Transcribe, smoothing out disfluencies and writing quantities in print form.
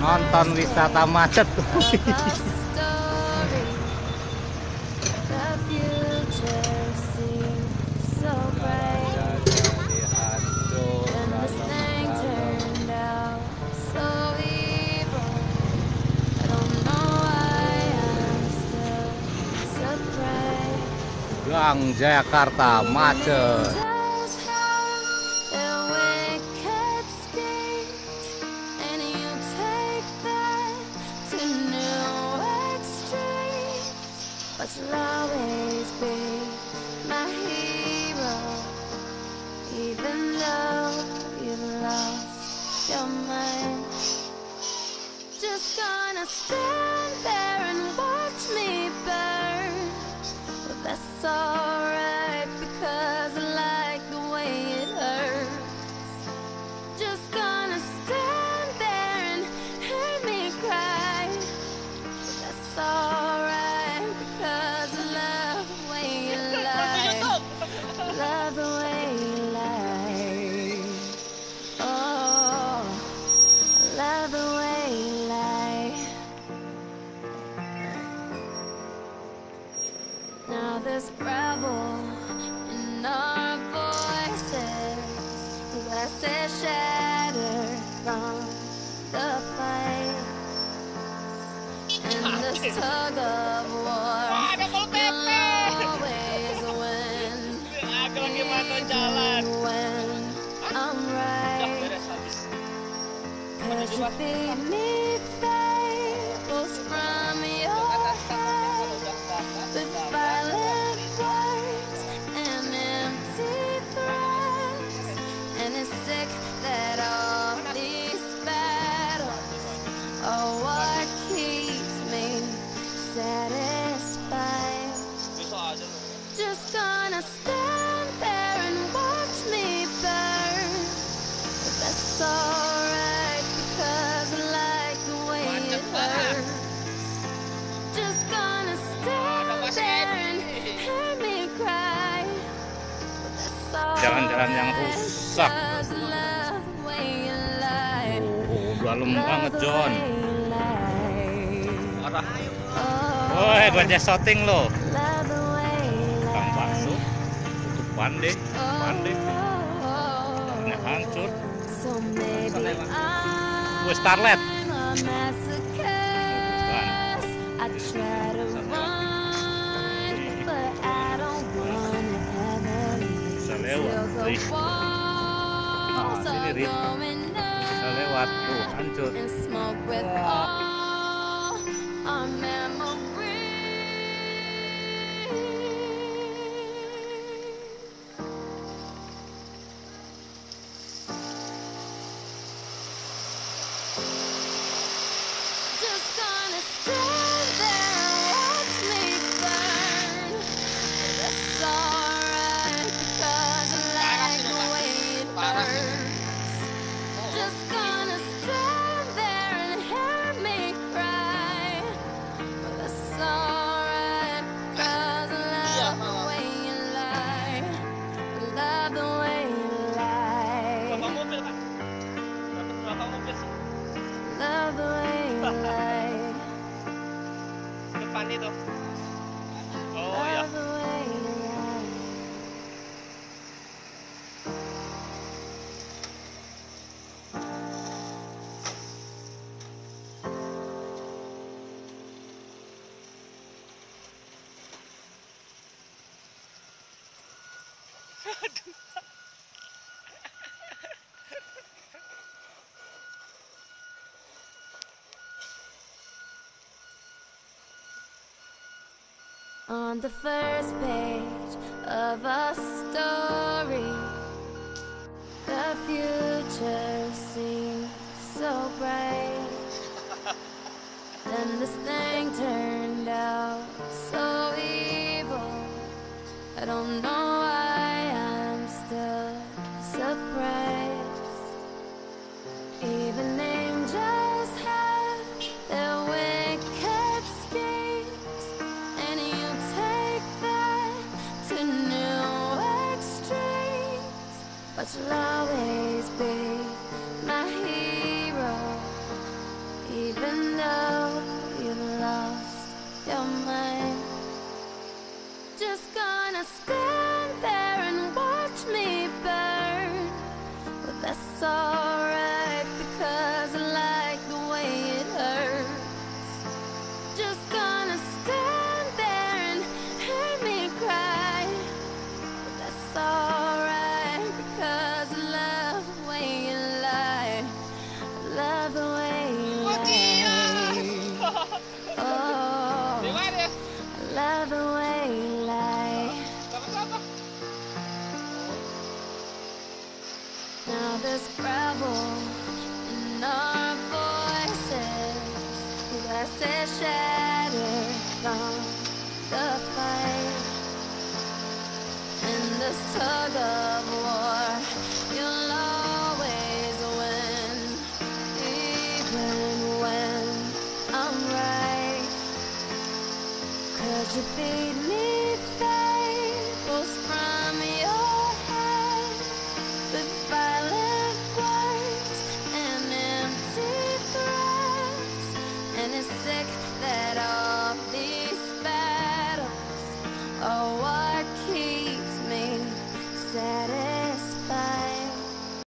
nonton wisata macet. Gang Jakarta macet. But you'll always be my hero, even though you've lost your mind. Just gonna stand there and watch me burn. But that's alright, because I like the way it hurts. Just gonna stand there and hear me cry. But that's alright, because I love the way you lie. Love the way you lie. Oh, I love the way you lie. Now there's gravel in our voices, glasses shattered from the fight, and this tug of war will always win, even when I'm right. 'Cause you feed me fables from your head, with violent words and empty threats. And it's sick that all these battles are what keeps me satisfied. Just gonna stand there and watch me burn. But that's alright, because I like the way it hurts. Just gonna stand there and hear me cry. But that's alright, Jalan-jalan yang rusak. because I love the way you lie. Dalam banget, Love the John. way you lie. Oh, Woi, gua shooting lo. love the way you Kang lie. bakso. Tutup pandai. Ini hancur. So maybe Woi, Starlet. I'm a masochist. I try to run, but I don't wanna ever leave. Bisa Till lewat. the Ih, walls sini, are Rit. going bisa lewat. Tuh, up hancur. and smoke with all our memories. Just gonna stand there and watch me burn. That's alright, because I like the way it hurts. Just gonna stand there and hear me cry. That's alright, because I love the way you lie. I love the way you lie. Love the way you lie. Depan itu. Oh ya. Love the way you lie. On the first page of a story, the future seems so bright. Then this thing turned out so evil. I don't know why I'm still surprised. Even angels have their wicked schemes, and you take that to new extremes. But you'll always be my hero, you're mine. Just gonna stand there and watch me burn. But that's alright because I like the way it hurts. Just gonna stand there and hear me cry. But that's alright because I love the way you lie. I love the way you lie. Oh, Di mana ya? I love the way you lie. Sama-sama. Now there's gravel in our voices, glasses shattered from the fight. In this tug of war, you'll always win, even when I'm right. Could you feed me faith?